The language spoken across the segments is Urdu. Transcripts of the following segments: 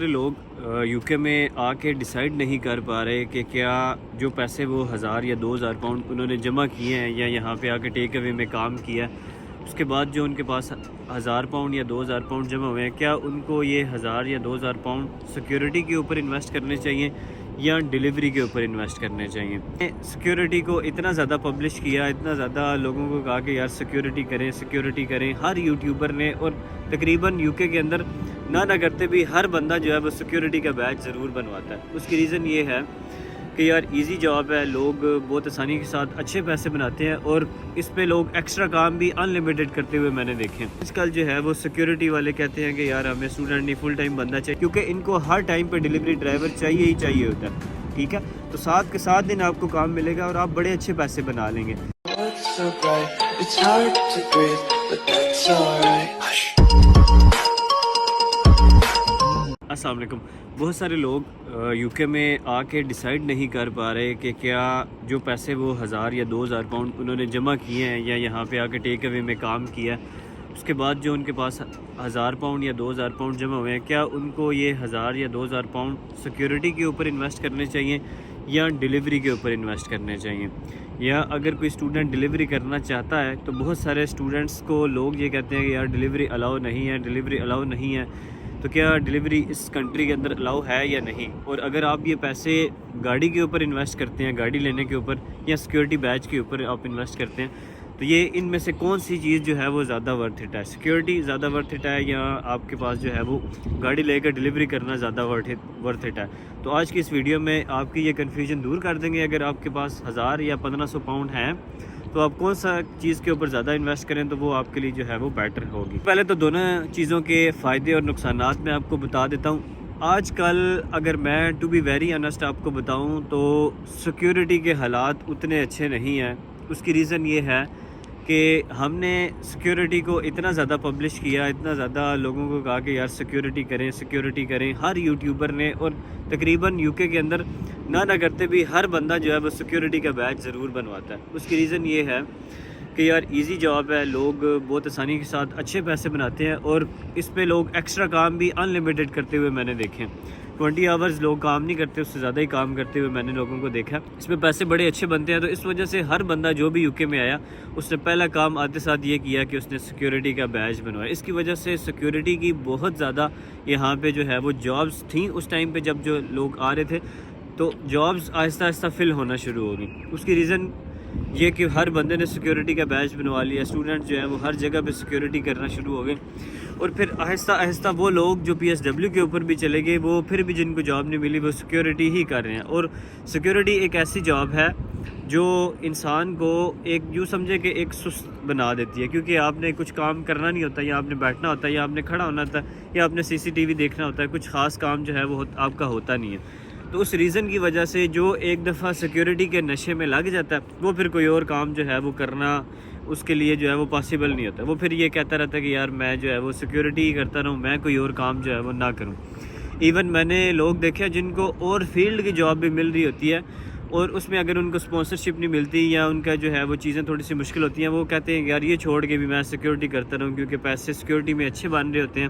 لوگ یوکے میں آ کے ڈیسائیڈ نہیں کر پا رہے کہ کیا جو پیسے وہ 1000 یا 2000 پاؤنڈ انہوں نے جمع کیے ہیں یا یہاں پہ آ کے ٹیک اوے میں کام کیا ہے، اس کے بعد جو ان کے پاس 1000 پاؤنڈ یا 2000 پاؤنڈ جمع ہوئے ہیں، کیا ان کو یہ 1000 یا 2000 پاؤنڈ سیکیورٹی کے اوپر انویسٹ کرنے چاہیے یا ڈیلیوری کے اوپر انویسٹ کرنے چاہیے۔ سیکیورٹی کو اتنا زیادہ پبلش کیا، اتنا زیادہ لوگوں کو کہا کہ یار سیکیورٹی کریں، ہر یوٹیوبر نے، اور تقریباً یوکے کے اندر نہ کرتے بھی ہر بندہ جو ہے وہ سیکیورٹی کا بیج ضرور بنواتا ہے۔ اس کی ریزن یہ ہے کہ یار ایزی جاب ہے، لوگ بہت آسانی کے ساتھ اچھے پیسے بناتے ہیں، اور اس پہ لوگ ایکسٹرا کام بھی ان لمیٹڈ کرتے ہوئے میں نے دیکھے ہیں۔ آج کل جو ہے وہ سیکیورٹی والے کہتے ہیں کہ یار ہمیں اسٹوڈنٹ نہیں، فل ٹائم بندہ چاہیے، کیونکہ ان کو ہر ٹائم پہ ڈیلیوری ڈرائیور چاہیے ہی چاہیے ہوتا ہے، ٹھیک ہے؟ تو 7 کے 7 دن آپ کو کام ملے گا اور آپ بڑے اچھے پیسے بنا لیں گے۔ السلام علیکم۔ بہت سارے لوگ یوکے میں آ کے ڈیسائیڈ نہیں کر پا رہے کہ کیا جو پیسے وہ 1000 یا 2000 پاؤنڈ انہوں نے جمع کیے ہیں یا یہاں پہ آ کے ٹیک اوے میں کام کیا ہے، اس کے بعد جو ان کے پاس 1000 پاؤنڈ یا 2000 پاؤنڈ جمع ہوئے ہیں، کیا ان کو یہ 1000 یا 2000 پاؤنڈ سیکیورٹی کے اوپر انویسٹ کرنے چاہیے یا ڈیلیوری کے اوپر انویسٹ کرنے چاہیے۔ یا اگر کوئی اسٹوڈنٹ ڈیلیوری کرنا چاہتا ہے تو بہت سارے اسٹوڈنٹس کو لوگ یہ کہتے ہیں کہ یار ڈیلیوری الاؤ نہیں ہے، تو کیا ڈیلیوری اس کنٹری کے اندر الاؤ ہے یا نہیں؟ اور اگر آپ یہ پیسے گاڑی کے اوپر انویسٹ کرتے ہیں، گاڑی لینے کے اوپر، یا سیکیورٹی بیج کے اوپر آپ انویسٹ کرتے ہیں، تو یہ ان میں سے کون سی چیز جو ہے وہ زیادہ ورتھ اٹ ہے؟ سیکیورٹی زیادہ ورتھ اٹ ہے یا آپ کے پاس جو ہے وہ گاڑی لے کر ڈیلیوری کرنا زیادہ ورتھ اٹ ہے؟ تو آج کی اس ویڈیو میں آپ کی یہ کنفیوژن دور کر دیں گے۔ اگر آپ کے پاس 1000 یا 1500 پاؤنڈ ہیں تو آپ کون سا چیز کے اوپر زیادہ انویسٹ کریں تو وہ آپ کے لیے جو ہے وہ بیٹر ہوگی۔ پہلے تو دونوں چیزوں کے فائدے اور نقصانات میں آپ کو بتا دیتا ہوں۔ آج کل اگر میں ٹو بی ویری آنیسٹ آپ کو بتاؤں تو سیکیورٹی کے حالات اتنے اچھے نہیں ہیں۔ اس کی ریزن یہ ہے کہ ہم نے سیکیورٹی کو اتنا زیادہ پبلش کیا، اتنا زیادہ لوگوں کو کہا کہ یار سیکیورٹی کریں، ہر یوٹیوبر نے، اور تقریباً یوکے کے اندر نہ کرتے بھی ہر بندہ جو ہے وہ سیکیورٹی کا بیج ضرور بنواتا ہے۔ اس کی ریزن یہ ہے کہ یار ایزی جاب ہے، لوگ بہت آسانی کے ساتھ اچھے پیسے بناتے ہیں، اور اس پہ لوگ ایکسٹرا کام بھی ان لمیٹڈ کرتے ہوئے میں نے دیکھے ہیں۔ 20 آورز لوگ کام نہیں کرتے، اس سے زیادہ ہی کام کرتے ہوئے میں نے لوگوں کو دیکھا۔ اس میں پیسے بڑے اچھے بنتے ہیں، تو اس وجہ سے ہر بندہ جو بھی یوکے میں آیا اس نے پہلا کام آتے ساتھ یہ کیا کہ اس نے سیکیورٹی کا بیج بنوایا۔ اس کی وجہ سے سیکیورٹی کی بہت زیادہ یہاں پہ جو ہے وہ جابز تھیں اس ٹائم پہ، جب جو لوگ آ رہے تھے تو جابز آہستہ آہستہ فل ہونا شروع ہو گئی۔ اس کی ریزن یہ کہ ہر بندے نے سیکیورٹی کا بیج بنوا لیا، اسٹوڈنٹ جو ہے وہ ہر جگہ پہ سیکیورٹی کرنا شروع ہو گئے، اور پھر آہستہ آہستہ وہ لوگ جو PSW کے اوپر بھی چلے گئے، وہ پھر بھی جن کو جاب نہیں ملی وہ سیکیورٹی ہی کر رہے ہیں۔ اور سیکیورٹی ایک ایسی جاب ہے جو انسان کو ایک یوں سمجھے کہ ایک سست بنا دیتی ہے، کیونکہ آپ نے کچھ کام کرنا نہیں ہوتا، یا آپ نے بیٹھنا ہوتا ہے، یا آپ نے کھڑا ہونا ہوتا ہے، یا آپ نے CCTV دیکھنا ہوتا ہے، کچھ خاص کام جو ہے وہ آپ کا ہوتا نہیں ہے۔ تو اس ریزن کی وجہ سے جو ایک دفعہ سیکیورٹی کے نشے میں لگ جاتا ہے، وہ پھر کوئی اور کام جو ہے وہ کرنا اس کے لیے جو ہے وہ پاسبل نہیں ہوتا۔ وہ پھر یہ کہتا رہتا ہے کہ یار میں جو ہے وہ سیکیورٹی ہی کرتا رہوں، میں کوئی اور کام جو ہے وہ نہ کروں۔ ایون میں نے لوگ دیکھے جن کو اور فیلڈ کی جاب بھی مل رہی ہوتی ہے، اور اس میں اگر ان کو سپانسرشپ نہیں ملتی یا ان کا جو ہے وہ چیزیں تھوڑی سی مشکل ہوتی ہیں، وہ کہتے ہیں کہ یار یہ چھوڑ کے بھی میں سیکیورٹی کرتا رہوں، کیونکہ پیسے سیکیورٹی میں اچھے بن رہے ہوتے ہیں،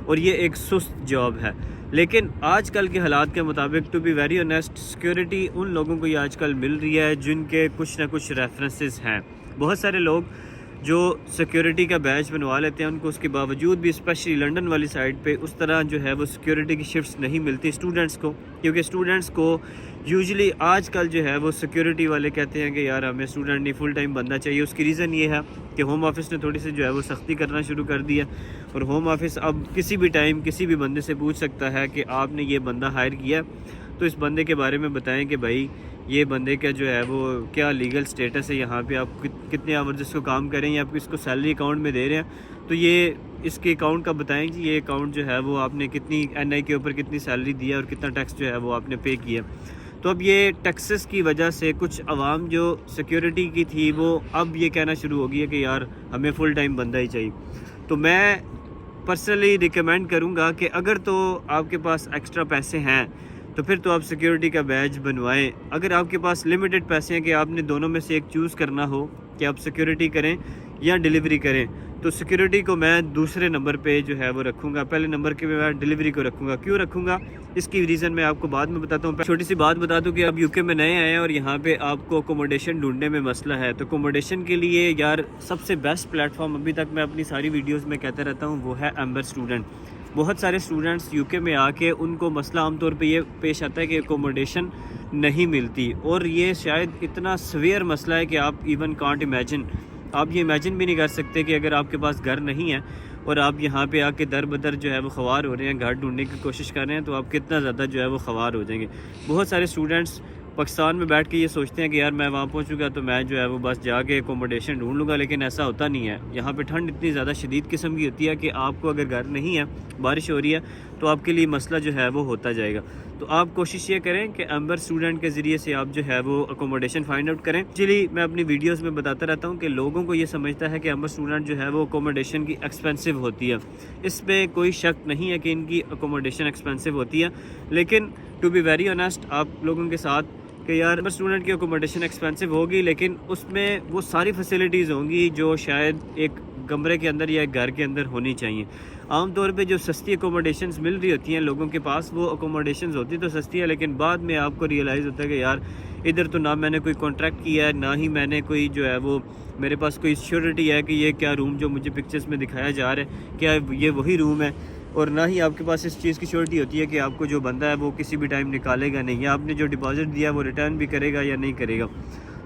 اور یہ ایک سست جاب ہے۔ لیکن آج کل کے حالات کے مطابق to be very honest security ان لوگوں کو یہ آج کل مل رہی ہے جن کے کچھ نہ کچھ ریفرنسز ہیں۔ بہت سارے لوگ جو سیکیورٹی کا بیج بنوا لیتے ہیں ان کو اس کے باوجود بھی، اسپیشلی لنڈن والی سائڈ پہ، اس طرح جو ہے وہ سیکیورٹی کی شفٹس نہیں ملتی اسٹوڈنٹس کو، کیونکہ اسٹوڈنٹس کو یوزلی آج کل جو ہے وہ سیکیورٹی والے کہتے ہیں کہ یار ہمیں اسٹوڈنٹ نہیں، فل ٹائم بندہ چاہیے۔ اس کی ریزن یہ ہے کہ ہوم آفس نے تھوڑی سی جو ہے وہ سختی کرنا شروع کر دی ہے، اور ہوم آفس اب کسی بھی ٹائم کسی بھی بندے سے پوچھ سکتا ہے کہ آپ نے یہ بندہ ہائر کیا ہے تو اس بندے کے بارے میں بتائیں کہ بھائی یہ بندے کا جو ہے وہ کیا لیگل سٹیٹس ہے، یہاں پہ آپ کتنے آورز اس کو کام کریں، یا آپ اس کو سیلری اکاؤنٹ میں دے رہے ہیں تو یہ اس کے اکاؤنٹ کا بتائیں کہ یہ اکاؤنٹ جو ہے وہ آپ نے کتنی NI کے اوپر کتنی سیلری دی ہے اور کتنا ٹیکس جو ہے وہ آپ نے پے کیا۔ تو اب یہ ٹیکسز کی وجہ سے کچھ عوام جو سیکیورٹی کی تھی وہ اب یہ کہنا شروع ہو گئی ہے کہ یار ہمیں فل ٹائم بندہ ہی چاہیے۔ تو میں پرسنلی ریکمینڈ کروں گا کہ اگر تو آپ کے پاس ایکسٹرا پیسے ہیں تو پھر تو آپ سیکیورٹی کا بیج بنوائیں۔ اگر آپ کے پاس لمیٹڈ پیسے ہیں کہ آپ نے دونوں میں سے ایک چوز کرنا ہو کہ آپ سیکیورٹی کریں یا ڈیلیوری کریں، تو سیکیورٹی کو میں دوسرے نمبر پہ جو ہے وہ رکھوں گا، پہلے نمبر کے میں ڈیلیوری کو رکھوں گا۔ کیوں رکھوں گا اس کی ریزن میں آپ کو بعد میں بتاتا ہوں۔ چھوٹی سی بات بتا دوں کہ اب UK میں نئے آئے ہیں اور یہاں پہ آپ کو اکوموڈیشن ڈھونڈنے میں مسئلہ ہے، تو اکوموڈیشن کے لیے یار سب سے بیسٹ پلیٹ فارم ابھی تک میں اپنی ساری ویڈیوز میں کہتا رہتا ہوں وہ ہے ایمبر اسٹوڈنٹ۔ بہت سارے اسٹوڈنٹس UK میں آ کے ان کو مسئلہ عام طور پہ یہ پیش آتا ہے کہ اکوموڈیشن نہیں ملتی، اور یہ شاید اتنا سویئر مسئلہ ہے کہ آپ ایون کانٹ امیجن، آپ یہ امیجن بھی نہیں کر سکتے کہ اگر آپ کے پاس گھر نہیں ہے اور آپ یہاں پہ آ کے در بدر جو ہے وہ خوار ہو رہے ہیں، گھر ڈھونڈنے کی کوشش کر رہے ہیں، تو آپ کتنا زیادہ جو ہے وہ خوار ہو جائیں گے۔ بہت سارے اسٹوڈنٹس پاکستان میں بیٹھ کے یہ سوچتے ہیں کہ یار میں وہاں پہنچوں گا تو میں جو ہے وہ بس جا کے اکوموڈیشن ڈھونڈ لوں گا، لیکن ایسا ہوتا نہیں ہے۔ یہاں پہ ٹھنڈ اتنی زیادہ شدید قسم کی ہوتی ہے کہ آپ کو اگر گھر نہیں ہے، بارش ہو رہی ہے، تو آپ کے لیے مسئلہ جو ہے وہ ہوتا جائے گا۔ تو آپ کوشش یہ کریں کہ ایمبر اسٹوڈنٹ کے ذریعے سے آپ جو ہے وہ اکوموڈیشن فائنڈ آؤٹ کریں۔ ایکچولی میں اپنی ویڈیوز میں بتاتا رہتا ہوں کہ لوگوں کو یہ سمجھتا ہے کہ ایمبر اسٹوڈنٹ جو ہے وہ اکوموڈیشن کی ایکسپینسو ہوتی ہے، اس پہ کوئی شک نہیں ہے کہ ان کی اکوموڈیشن ایکسپینسو ہوتی ہے، لیکن ٹو بی ویری آنیسٹ آپ لوگوں کے ساتھ کہ یار ایمبر اسٹوڈنٹ کی اکوموڈیشن ایکسپینسو ہوگی، لیکن اس میں وہ ساری فیسلٹیز ہوں گی جو شاید ایک کمرے کے اندر یا ایک گھر کے اندر ہونی چاہیے۔ عام طور پہ جو سستی اکوموڈیشنز مل رہی ہوتی ہیں لوگوں کے پاس، وہ اکوموڈیشنز ہوتی تو سستی ہے، لیکن بعد میں آپ کو ریئلائز ہوتا ہے کہ یار ادھر تو نہ میں نے کوئی کانٹریکٹ کیا ہے، نہ ہی میں نے کوئی جو ہے وہ میرے پاس کوئی شیورٹی ہے کہ یہ کیا روم جو مجھے پکچرز میں دکھایا جا رہا ہے کیا یہ وہی روم ہے، اور نہ ہی آپ کے پاس اس چیز کی شیورٹی ہوتی ہے کہ آپ کو جو بندہ ہے وہ کسی بھی ٹائم نکالے گا نہیں، یا آپ نے جو ڈپازٹ دیا وہ ریٹرن بھی کرے گا یا نہیں کرے گا۔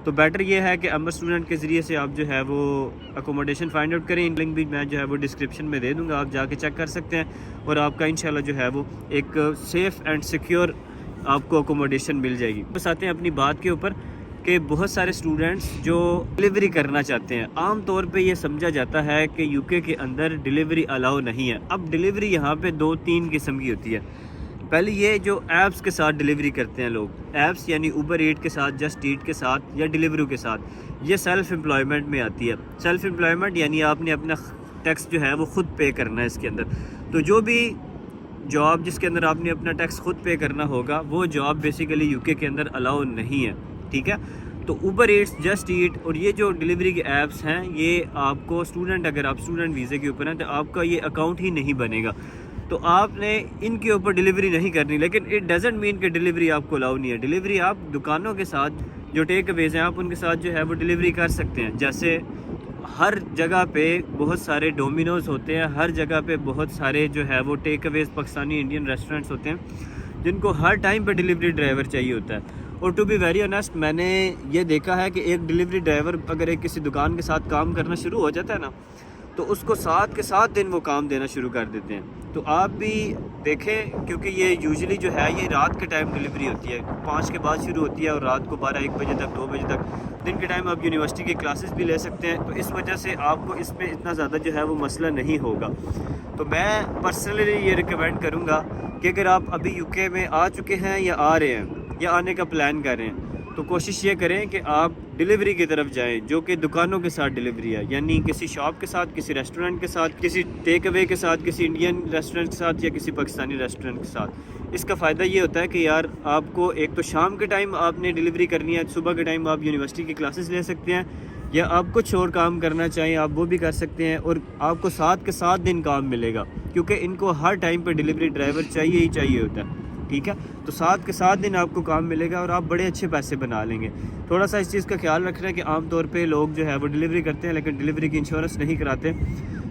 تو بیٹر یہ ہے کہ ایمبر اسٹوڈنٹ کے ذریعے سے آپ جو ہے وہ اکوموڈیشن فائنڈ آؤٹ کریں۔ لنک بھی میں جو ہے وہ ڈسکرپشن میں دے دوں گا، آپ جا کے چیک کر سکتے ہیں، اور آپ کا انشاءاللہ جو ہے وہ ایک سیف اینڈ سیکیور آپ کو اکوموڈیشن مل جائے گی۔ بس آتے ہیں اپنی بات کے اوپر کہ بہت سارے اسٹوڈنٹس جو ڈیلیوری کرنا چاہتے ہیں، عام طور پہ یہ سمجھا جاتا ہے کہ UK کے اندر ڈیلیوری الاؤ نہیں ہے۔ اب ڈیلیوری یہاں پہ 2-3 قسم کی ہوتی ہے۔ پہلے یہ جو ایپس کے ساتھ ڈیلیوری کرتے ہیں لوگ، ایپس یعنی اوبر ایٹ کے ساتھ، جسٹ ایٹ کے ساتھ یا ڈیلیورو کے ساتھ، یہ سیلف امپلائمنٹ میں آتی ہے۔ سیلف امپلائمنٹ یعنی آپ نے اپنا ٹیکس جو ہے وہ خود پے کرنا ہے اس کے اندر۔ تو جو بھی جاب جس کے اندر آپ نے اپنا ٹیکس خود پے کرنا ہوگا، وہ جاب بیسیکلی UK کے اندر الاؤ نہیں ہے، ٹھیک ہے۔ تو اوبر ایٹس، جسٹ ایٹ اور یہ جو ڈیلیوری کے ایپس ہیں، یہ آپ کو اسٹوڈنٹ، اگر آپ اسٹوڈنٹ ویزے کے اوپر ہیں تو آپ کا یہ اکاؤنٹ ہی نہیں بنے گا، تو آپ نے ان کے اوپر ڈیلیوری نہیں کرنی۔ لیکن اٹ ڈزنٹ مین کہ ڈیلیوری آپ کو الاؤ نہیں ہے۔ ڈیلیوری آپ دکانوں کے ساتھ جو ٹیک اویز ہیں، آپ ان کے ساتھ جو ہے وہ ڈیلیوری کر سکتے ہیں۔ جیسے ہر جگہ پہ بہت سارے ڈومینوز ہوتے ہیں، ہر جگہ پہ بہت سارے جو ہے وہ ٹیک اویز پاکستانی انڈین ریسٹورنٹس ہوتے ہیں جن کو ہر ٹائم پہ ڈیلیوری ڈرائیور چاہیے ہوتا ہے۔ اور ٹو بی ویری آنیسٹ میں نے یہ دیکھا ہے کہ ایک ڈیلیوری ڈرائیور اگر ایک کسی دکان کے ساتھ کام کرنا شروع ہو جاتا ہے نا، تو اس کو 7 کے 7 دن وہ کام دینا شروع کر دیتے ہیں۔ تو آپ بھی دیکھیں، کیونکہ یہ یوزلی جو ہے یہ رات کے ٹائم ڈیلیوری ہوتی ہے، 5 کے بعد شروع ہوتی ہے اور رات کو 12-1 بجے تک، 2 بجے تک۔ دن کے ٹائم آپ یونیورسٹی کی کلاسز بھی لے سکتے ہیں، تو اس وجہ سے آپ کو اس میں اتنا زیادہ جو ہے وہ مسئلہ نہیں ہوگا۔ تو میں پرسنلی یہ ریکمینڈ کروں گا کہ اگر آپ ابھی UK میں آ چکے ہیں یا آ رہے ہیں یا آنے کا پلان کر رہے ہیں، تو کوشش یہ کریں کہ آپ ڈیلیوری کی طرف جائیں، جو کہ دکانوں کے ساتھ ڈیلیوری ہے، یعنی کسی شاپ کے ساتھ، کسی ریسٹورنٹ کے ساتھ، کسی ٹیک اوے کے ساتھ، کسی انڈین ریسٹورنٹ کے ساتھ یا کسی پاکستانی ریسٹورنٹ کے ساتھ۔ اس کا فائدہ یہ ہوتا ہے کہ یار آپ کو ایک تو شام کے ٹائم آپ نے ڈیلیوری کرنی ہے، صبح کے ٹائم آپ یونیورسٹی کی کلاسز لے سکتے ہیں، یا آپ کچھ اور کام کرنا چاہیں آپ وہ بھی کر سکتے ہیں، اور آپ کو 7 کے 7 دن کام ملے گا، کیونکہ ان کو ہر ٹائم پہ ڈیلیوری ڈرائیور چاہیے ہی چاہیے ہوتا ہے، ٹھیک ہے۔ تو 7 کے 7 دن آپ کو کام ملے گا اور آپ بڑے اچھے پیسے بنا لیں گے۔ تھوڑا سا اس چیز کا خیال رکھنا ہے کہ عام طور پہ لوگ جو ہے وہ ڈیلیوری کرتے ہیں لیکن ڈیلیوری کی انشورنس نہیں کراتے،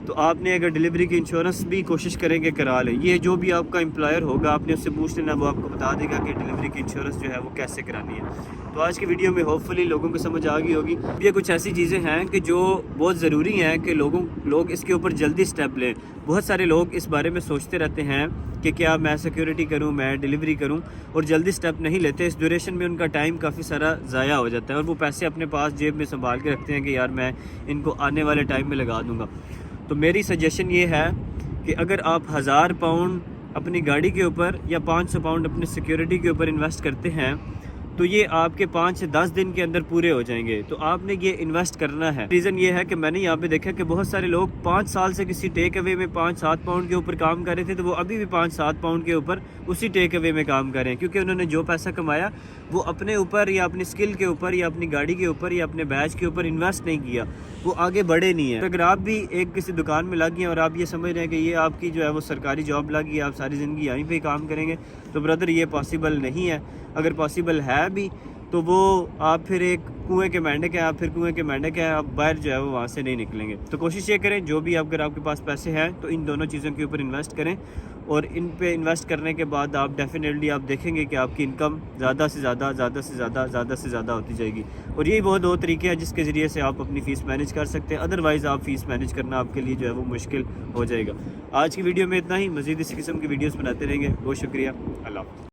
تو آپ نے اگر ڈیلیوری کی انشورنس بھی کوشش کریں کہ کرا لیں۔ یہ جو بھی آپ کا امپلائر ہوگا آپ نے اس سے پوچھ لینا، وہ آپ کو بتا دے گا کہ ڈیلیوری کی انشورنس جو ہے وہ کیسے کرانی ہے۔ تو آج کی ویڈیو میں ہوپ فلی لوگوں کو سمجھ آ گئی ہوگی۔ یہ کچھ ایسی چیزیں ہیں کہ جو بہت ضروری ہیں کہ لوگ اس کے اوپر جلدی سٹیپ لیں۔ بہت سارے لوگ اس بارے میں سوچتے رہتے ہیں کہ کیا میں سیکیورٹی کروں، میں ڈیلیوری کروں، اور جلدی سٹیپ نہیں لیتے۔ اس ڈیوریشن میں ان کا ٹائم کافی سارا ضائع ہو جاتا ہے اور وہ پیسے اپنے پاس جیب میں سنبھال کے رکھتے ہیں کہ یار میں ان کو آنے والے ٹائم میں لگا دوں گا۔ تو میری سجیشن یہ ہے کہ اگر آپ 1000 پاؤنڈ اپنی گاڑی کے اوپر یا 500 پاؤنڈ اپنی سیکیورٹی کے اوپر انویسٹ کرتے ہیں، تو یہ آپ کے 5 سے 10 دن کے اندر پورے ہو جائیں گے. تو آپ نے یہ انویسٹ کرنا ہے. ریزن یہ ہے کہ میں نے یہاں پہ دیکھا کہ بہت سارے لوگ 5 سال سے کسی ٹیک اوے میں 5-7 پاؤنڈ کے اوپر کام کر رہے تھے، تو وہ ابھی بھی 5-7 پاؤنڈ کے اوپر اسی ٹیک اوے میں کام کر رہے ہیں، کیونکہ انہوں نے جو پیسہ کمایا وہ اپنے اوپر یا اپنی اسکل کے اوپر یا اپنی گاڑی کے اوپر یا اپنے بیچ کے اوپر انویسٹ نہیں کیا، وہ آگے بڑھے نہیں ہیں. اگر آپ بھی ایک کسی دکان میں لگ گئے اور آپ یہ سمجھ رہے ہیں کہ یہ آپ کی جو ہے وہ سرکاری جاب لگ گئی، آپ ساری زندگی یہیں پہ کام کریں گے، تو بردر یہ پاسبل نہیں ہے. اگر پاسبل ہے بھی تو وہ آپ پھر ایک کنویں کے مینڈک ہیں، آپ پھر کنویں کے مینڈک ہیں، آپ باہر جو ہے وہ وہاں سے نہیں نکلیں گے. تو کوشش یہ کریں جو بھی اگر آپ کے پاس پیسے ہیں تو ان دونوں چیزوں کے اوپر انویسٹ کریں، اور ان پہ انویسٹ کرنے کے بعد آپ ڈیفینیٹلی آپ دیکھیں گے کہ آپ کی انکم زیادہ سے زیادہ ہوتی جائے گی. اور یہی وہ 2 طریقے ہیں جس کے ذریعے سے آپ اپنی فیس مینیج کر سکتے ہیں. ادروائز آپ فیس مینیج کرنا آپ کے لیے جو ہے وہ مشکل ہو جائے گا. آج کی ویڈیو میں اتنا ہی. مزید اسی قسم کی ویڈیوز بناتے رہیں گے. بہت شکریہ. اللہ حافظ.